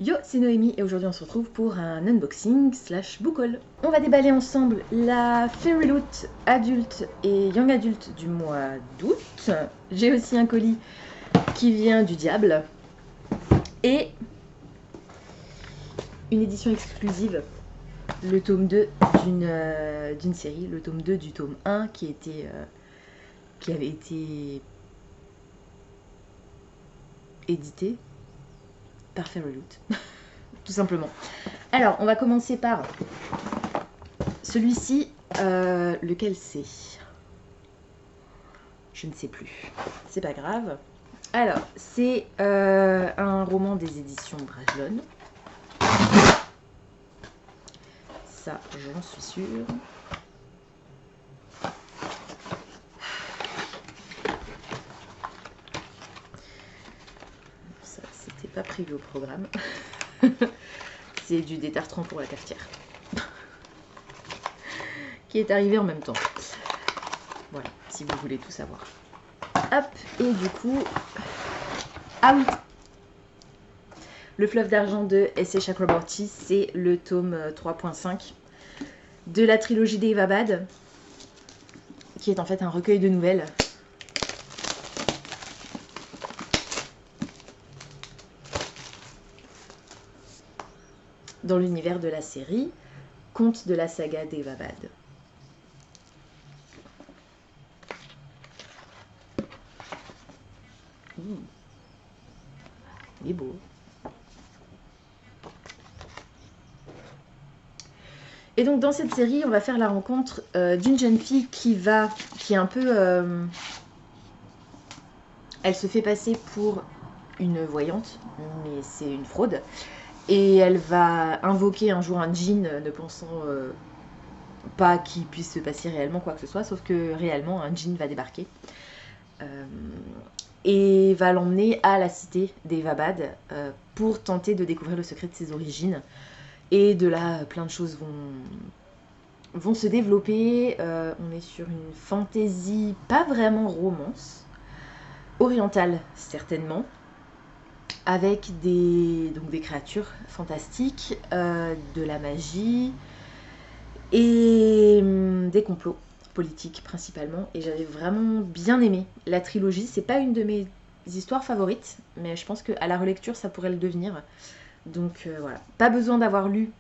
Yo, c'est Noémie et aujourd'hui on se retrouve pour un unboxing slash book haul. On va déballer ensemble la Fairy Loot adulte et young adulte du mois d'août. J'ai aussi un colis qui vient du diable et une édition exclusive, le tome 2 d'une série, le tome 2 du tome 1 qui avait été édité par Fairy Loot. Tout simplement. Alors, on va commencer par celui-ci. Lequel c'est? Je ne sais plus. C'est pas grave. Alors, c'est un roman des éditions Brajlon. Ça, j'en suis sûre. Ça, c'était pas prévu au programme. C'est du détartrant pour la cafetière. Qui est arrivé en même temps. Voilà, si vous voulez tout savoir. Hop, et du coup... Ah oui, le fleuve d'argent de S.A. Chakraborty, c'est le tome 3.5 de la trilogie des Vabad, qui est en fait un recueil de nouvelles. Dans l'univers de la série, conte de la saga des Vabad. Il est beau. Et donc dans cette série, on va faire la rencontre d'une jeune fille qui est un peu... elle se fait passer pour une voyante, mais c'est une fraude. Et elle va invoquer un jour un djinn, ne pensant pas qu'il puisse se passer réellement quoi que ce soit, sauf que réellement un djinn va débarquer. Et va l'emmener à la cité des Vabad pour tenter de découvrir le secret de ses origines. Et de là, plein de choses vont se développer. On est sur une fantaisie, pas vraiment romance, orientale certainement, avec des créatures fantastiques, de la magie et des complots politiques principalement. Et j'avais vraiment bien aimé la trilogie. C'est pas une de mes histoires favorites, mais je pense qu'à la relecture ça pourrait le devenir. Donc voilà, pas besoin d'avoir lu,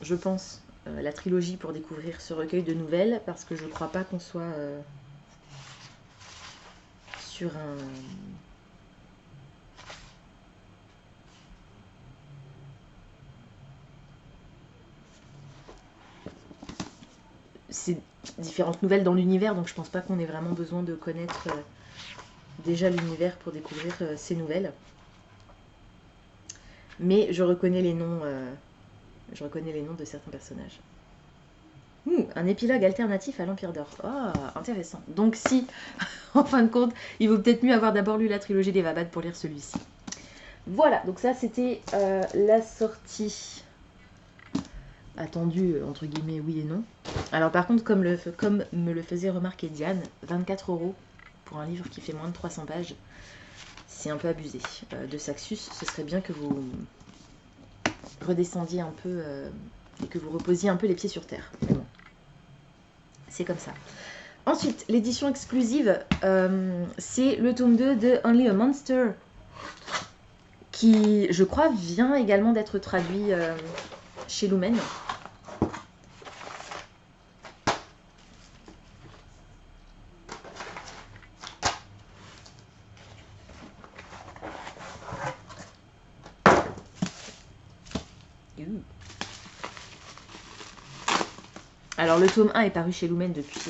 je pense, la trilogie pour découvrir ce recueil de nouvelles, parce que je crois pas qu'on soit sur un... C'est différentes nouvelles dans l'univers, donc je pense pas qu'on ait vraiment besoin de connaître déjà l'univers pour découvrir ces nouvelles. Mais je reconnais les noms de certains personnages. Un épilogue alternatif à l'Empire d'Or. Ah, intéressant. Donc si, en fin de compte, il vaut peut-être mieux avoir d'abord lu la trilogie des Vabad pour lire celui-ci. Voilà, donc ça c'était la sortie attendue, entre guillemets, oui et non. Alors par contre, comme me le faisait remarquer Diane, 24 € pour un livre qui fait moins de 300 pages, c'est un peu abusé. De Saxus, ce serait bien que vous redescendiez un peu et que vous reposiez un peu les pieds sur terre. Bon. C'est comme ça. Ensuite, l'édition exclusive, c'est le tome 2 de Only a Monster, qui, je crois, vient également d'être traduit chez Lumen. Alors, le tome 1 est paru chez Lumen depuis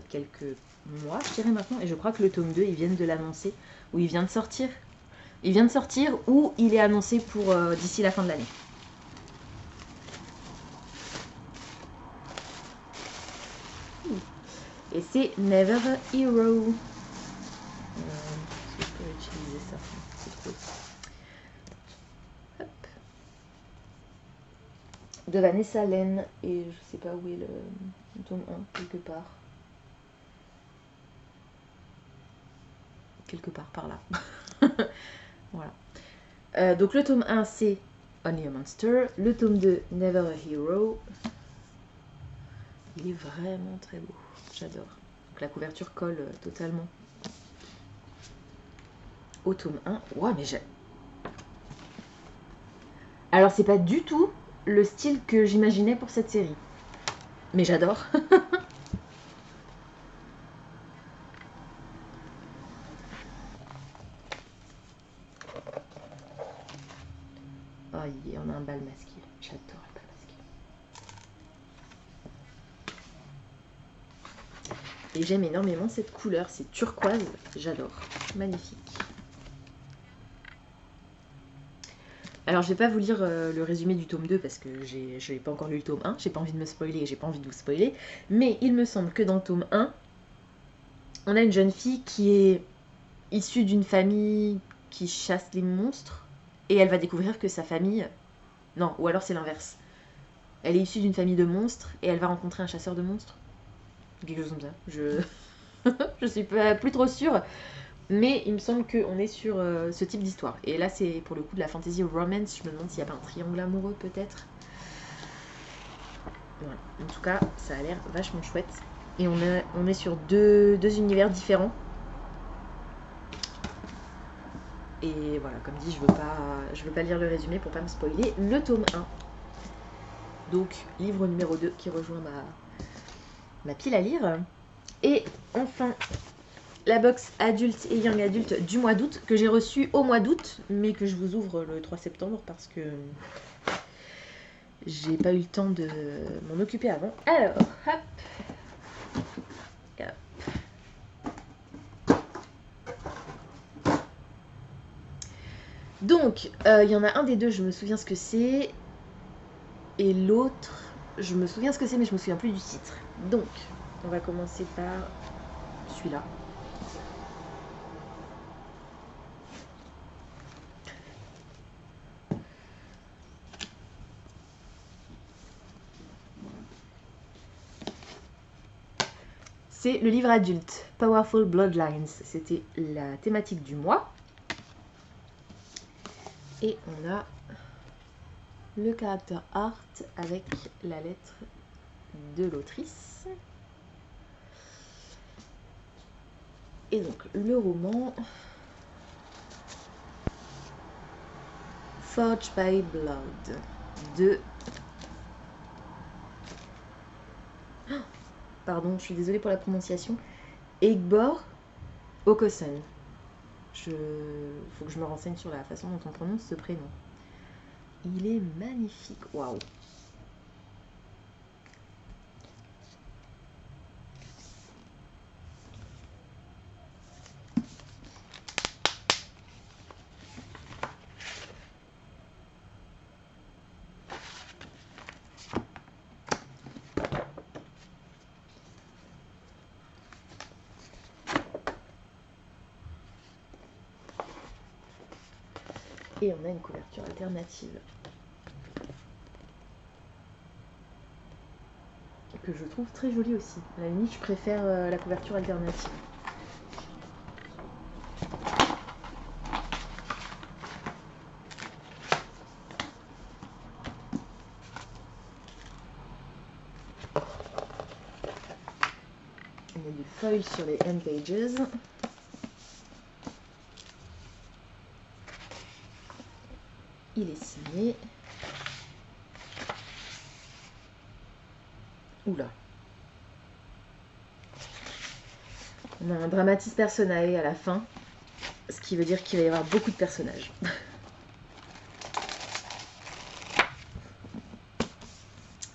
quelques mois, je dirais maintenant, et je crois que le tome 2, ils viennent de l'annoncer, ou il vient de sortir. Il vient de sortir, ou il est annoncé pour d'ici la fin de l'année. Et c'est Never a Hero. Est-ce que je peux utiliser ça? C'est trop. Hop. De Vanessa Len, et je sais pas où est le tome 1, quelque part. Quelque part par là. Voilà. Donc le tome 1, c'est Only a Monster. Le tome 2, Never a Hero. Il est vraiment très beau, j'adore. Donc la couverture colle totalement au tome 1. Ouah, mais j'ai... Alors c'est pas du tout le style que j'imaginais pour cette série. Mais j'adore. Oh, il y en a un bal masqué. J'adore le bal masqué. Et j'aime énormément cette couleur. C'est turquoise. J'adore. Magnifique. Alors je vais pas vous lire le résumé du tome 2 parce que je n'ai pas encore lu le tome 1. J'ai pas envie de me spoiler et j'ai pas envie de vous spoiler. Mais il me semble que dans le tome 1, on a une jeune fille qui est issue d'une famille qui chasse les monstres. Et elle va découvrir que sa famille... Non, ou alors c'est l'inverse. Elle est issue d'une famille de monstres et elle va rencontrer un chasseur de monstres. Quelque chose comme ça. Je suis plus trop sûre. Mais il me semble qu'on est sur ce type d'histoire. Et là, c'est pour le coup de la fantasy romance. Je me demande s'il n'y a pas un triangle amoureux, peut-être. Voilà. En tout cas, ça a l'air vachement chouette. Et on est sur deux univers différents. Et voilà, comme dit, je veux pas lire le résumé pour pas me spoiler le tome 1. Donc, livre numéro 2 qui rejoint ma pile à lire. Et enfin, la box adulte et young adulte du mois d'août que j'ai reçue au mois d'août, mais que je vous ouvre le 3 septembre parce que j'ai pas eu le temps de m'en occuper avant. Alors, hop. Donc, il y en a un des deux, je me souviens ce que c'est. Et l'autre, je me souviens ce que c'est, mais je me souviens plus du titre. Donc, on va commencer par celui-là. C'est le livre adulte, Powerful Bloodlines. C'était la thématique du mois. Et on a le caractère art avec la lettre de l'autrice. Et donc le roman Forged by Blood de... Pardon, je suis désolée pour la prononciation. Egbor Åkesson. Faut que je me renseigne sur la façon dont on prononce ce prénom. Il est magnifique, waouh. Et on a une couverture alternative que je trouve très jolie aussi. À la limite, je préfère la couverture alternative. On a des feuilles sur les end pages. Il est signé. Oula. On a un dramatis personae à la fin, ce qui veut dire qu'il va y avoir beaucoup de personnages.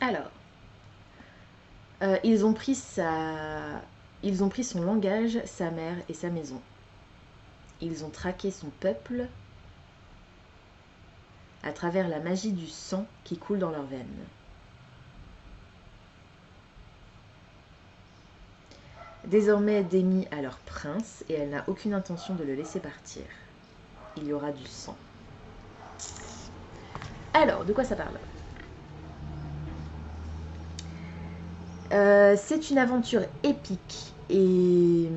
Alors, ils ont pris son langage, sa mère et sa maison. Ils ont traqué son peuple à travers la magie du sang qui coule dans leurs veines. Désormais démis à leur prince, et elle n'a aucune intention de le laisser partir. Il y aura du sang. Alors, de quoi ça parle ? C'est une aventure épique et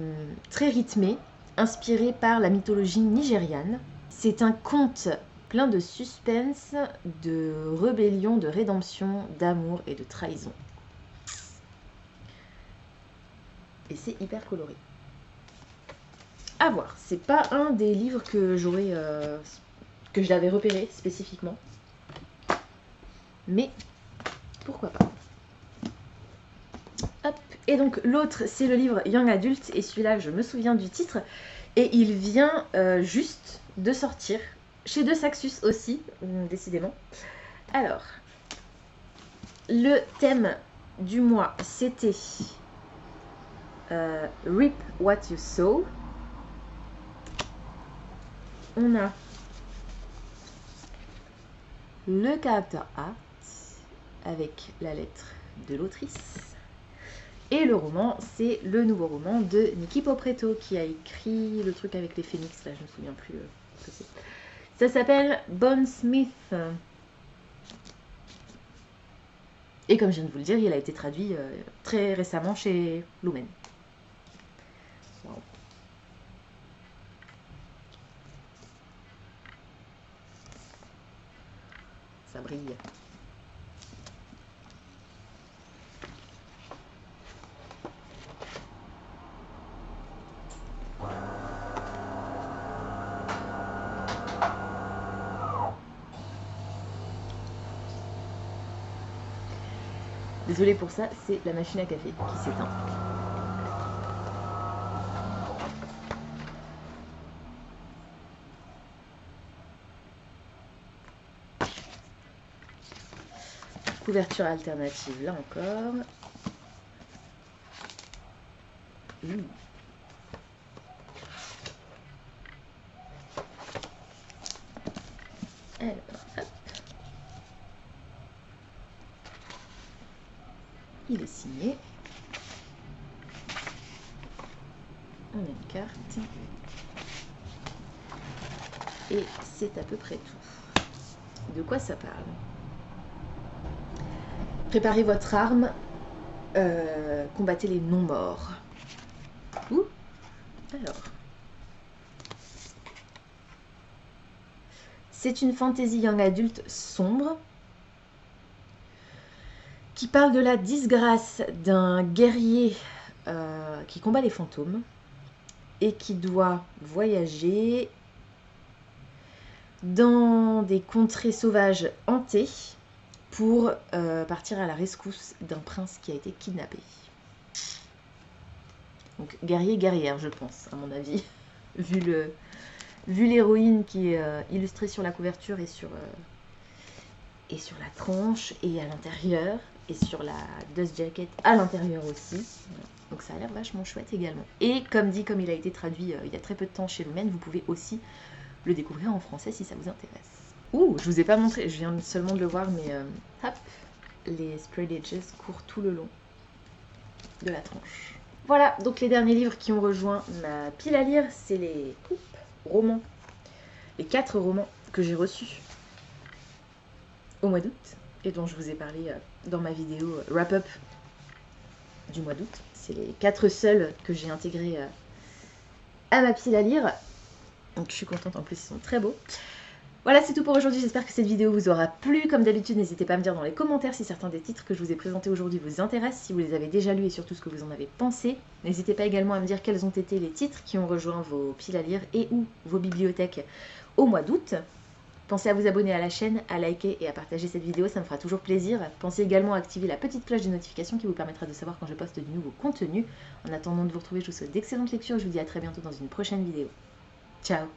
très rythmée, inspirée par la mythologie nigériane. C'est un conte plein de suspense, de rébellion, de rédemption, d'amour et de trahison. Et c'est hyper coloré. À voir, c'est pas un des livres que j'aurais que je l'avais repéré spécifiquement. Mais pourquoi pas. Hop. Et donc l'autre c'est le livre Young Adult et celui-là je me souviens du titre et il vient juste de sortir chez De Saxus aussi, décidément. Alors, le thème du mois c'était Reap What You Sow. On a le caractère art avec la lettre de l'autrice. Et le roman, c'est le nouveau roman de Nikki Popretto qui a écrit le truc avec les phénix, là je me souviens plus ce que c'est. Ça s'appelle Bone Smith. Et comme je viens de vous le dire, il a été traduit très récemment chez Lumen. Wow. Ça brille. Désolée pour ça, c'est la machine à café qui s'éteint. Couverture alternative, là encore. Alors, hop. Il est signé. On a une carte. Et c'est à peu près tout. De quoi ça parle? Préparez votre arme. Combattez les non-morts. Ouh. Alors. C'est une fantasy young adulte sombre qui parle de la disgrâce d'un guerrier qui combat les fantômes et qui doit voyager dans des contrées sauvages hantées pour partir à la rescousse d'un prince qui a été kidnappé. Donc guerrier-guerrière, je pense, à mon avis, vu l'héroïne qui est illustrée sur la couverture et sur la tranche et à l'intérieur, et sur la dust jacket à l'intérieur aussi. Donc ça a l'air vachement chouette également. Et comme il a été traduit il y a très peu de temps chez Lumen, vous pouvez aussi le découvrir en français si ça vous intéresse. Ouh, je vous ai pas montré, je viens seulement de le voir, mais hop, les Spread Edges courent tout le long de la tranche. Voilà, donc les derniers livres qui ont rejoint ma pile à lire, c'est les romans, les 4 romans que j'ai reçus au mois d'août et dont je vous ai parlé dans ma vidéo wrap-up du mois d'août. C'est les 4 seuls que j'ai intégrés à ma pile à lire. Donc je suis contente, en plus ils sont très beaux. Voilà, c'est tout pour aujourd'hui, j'espère que cette vidéo vous aura plu. Comme d'habitude, n'hésitez pas à me dire dans les commentaires si certains des titres que je vous ai présentés aujourd'hui vous intéressent, si vous les avez déjà lus et surtout ce que vous en avez pensé. N'hésitez pas également à me dire quels ont été les titres qui ont rejoint vos piles à lire et ou vos bibliothèques au mois d'août. Pensez à vous abonner à la chaîne, à liker et à partager cette vidéo, ça me fera toujours plaisir. Pensez également à activer la petite cloche de notification qui vous permettra de savoir quand je poste du nouveau contenu. En attendant de vous retrouver, je vous souhaite d'excellentes lectures, je vous dis à très bientôt dans une prochaine vidéo. Ciao!